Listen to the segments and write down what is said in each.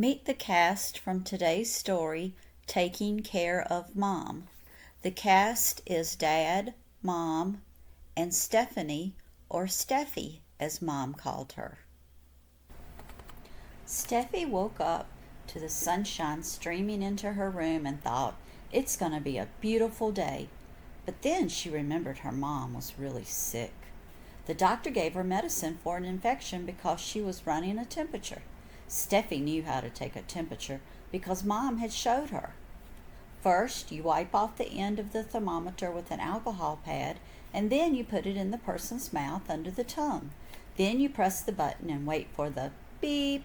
Meet the cast from today's story, Taking Care of Mom. The cast is Dad, Mom, and Stephanie, or Stefie, as Mom called her. Stefie woke up to the sunshine streaming into her room and thought, it's going to be a beautiful day. But then she remembered her mom was really sick. The doctor gave her medicine for an infection because she was running a temperature. Stefie knew how to take a temperature because Mom had showed her. First, you wipe off the end of the thermometer with an alcohol pad, and then you put it in the person's mouth under the tongue. Then you press the button and wait for the beep.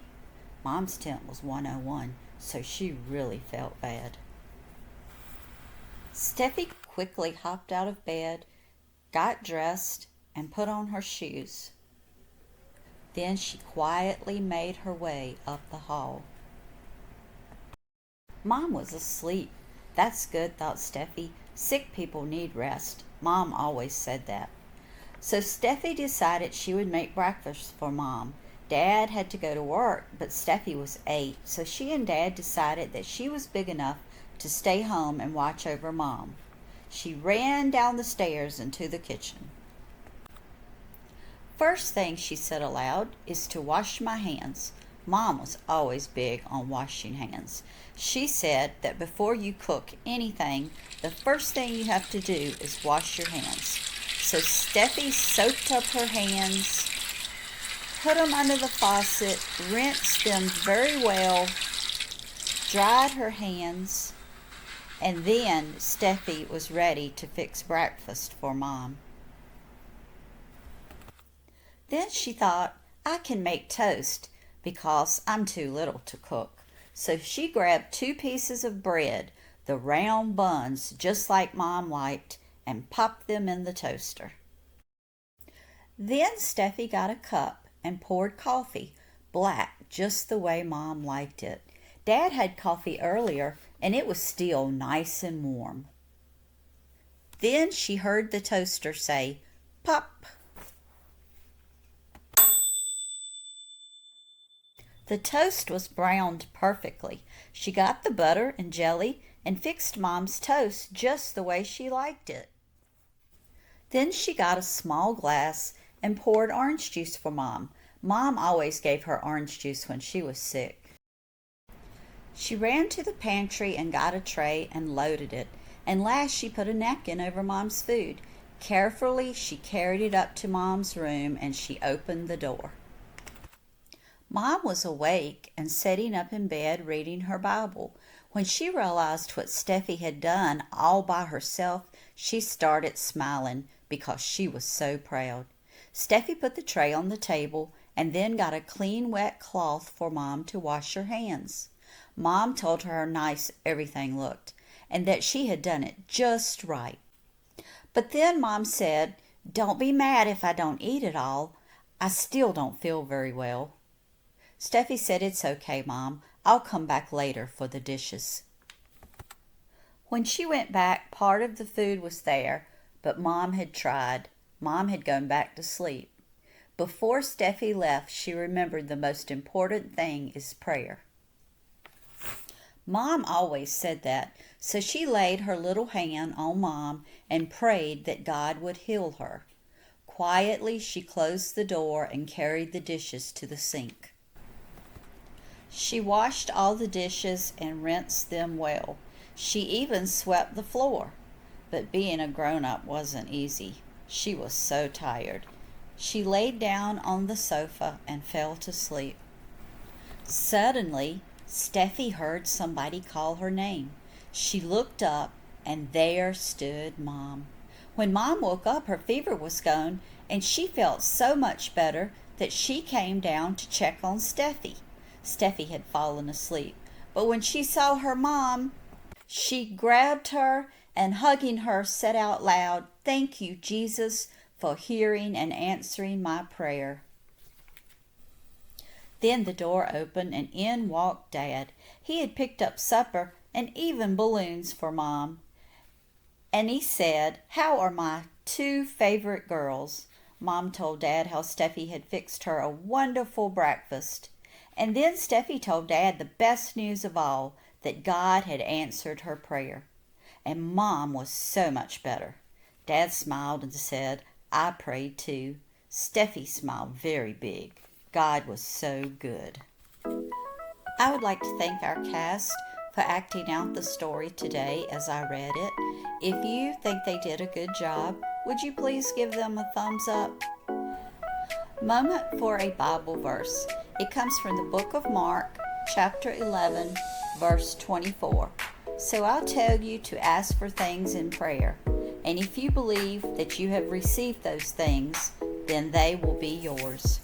Mom's temp was 101, so she really felt bad. Stefie quickly hopped out of bed, got dressed, and put on her shoes. Then she quietly made her way up the hall. Mom was asleep. That's good, thought Stefie. Sick people need rest. Mom always said that. So Stefie decided she would make breakfast for Mom. Dad had to go to work, but Stefie was 8, so she and Dad decided that she was big enough to stay home and watch over Mom. She ran down the stairs into the kitchen. First thing she said aloud is to wash my hands. Mom was always big on washing hands. She said that before you cook anything, the first thing you have to do is wash your hands. So Stefie soaked up her hands, put them under the faucet, rinsed them very well, dried her hands, and then Stefie was ready to fix breakfast for Mom. Then she thought, I can make toast because I'm too little to cook. So she grabbed 2 pieces of bread, the round buns just like Mom liked, and popped them in the toaster. Then Stefie got a cup and poured coffee, black, just the way Mom liked it. Dad had coffee earlier, and it was still nice and warm. Then she heard the toaster say, pop. The toast was browned perfectly. She got the butter and jelly and fixed Mom's toast just the way she liked it. Then she got a small glass and poured orange juice for Mom. Mom always gave her orange juice when she was sick. She ran to the pantry and got a tray and loaded it, and last she put a napkin over Mom's food. Carefully, she carried it up to Mom's room and she opened the door. Mom was awake and sitting up in bed reading her Bible. When she realized what Stefie had done all by herself, she started smiling because she was so proud. Stefie put the tray on the table and then got a clean wet cloth for Mom to wash her hands. Mom told her how nice everything looked and that she had done it just right. But then Mom said, don't be mad if I don't eat it all. I still don't feel very well. Stefie said, it's okay, Mom. I'll come back later for the dishes. When she went back, part of the food was there, but Mom had tried. Mom had gone back to sleep. Before Stefie left, she remembered the most important thing is prayer. Mom always said that, so she laid her little hand on Mom and prayed that God would heal her. Quietly, she closed the door and carried the dishes to the sink. She washed all the dishes and rinsed them well. She even swept the floor. But being a grown-up wasn't easy. She was so tired. She laid down on the sofa and fell to sleep. Suddenly, Stefie heard somebody call her name. She looked up, and there stood Mom. When Mom woke up, her fever was gone, and she felt so much better that she came down to check on Stefie. Stefie had fallen asleep, but when she saw her Mom, she grabbed her and hugging her said out loud, thank you, Jesus, for hearing and answering my prayer. Then the door opened and in walked Dad. He had picked up supper and even balloons for Mom. And he said, how are my 2 favorite girls? Mom told Dad how Stefie had fixed her a wonderful breakfast. And then Steffi told Dad the best news of all, that God had answered her prayer. And Mom was so much better. Dad smiled and said, I prayed too. Steffi smiled very big. God was so good. I would like to thank our cast for acting out the story today as I read it. If you think they did a good job, would you please give them a thumbs up? Moment for a Bible verse. It comes from the book of Mark, chapter 11, verse 24. So I'll tell you to ask for things in prayer, and if you believe that you have received those things, then they will be yours.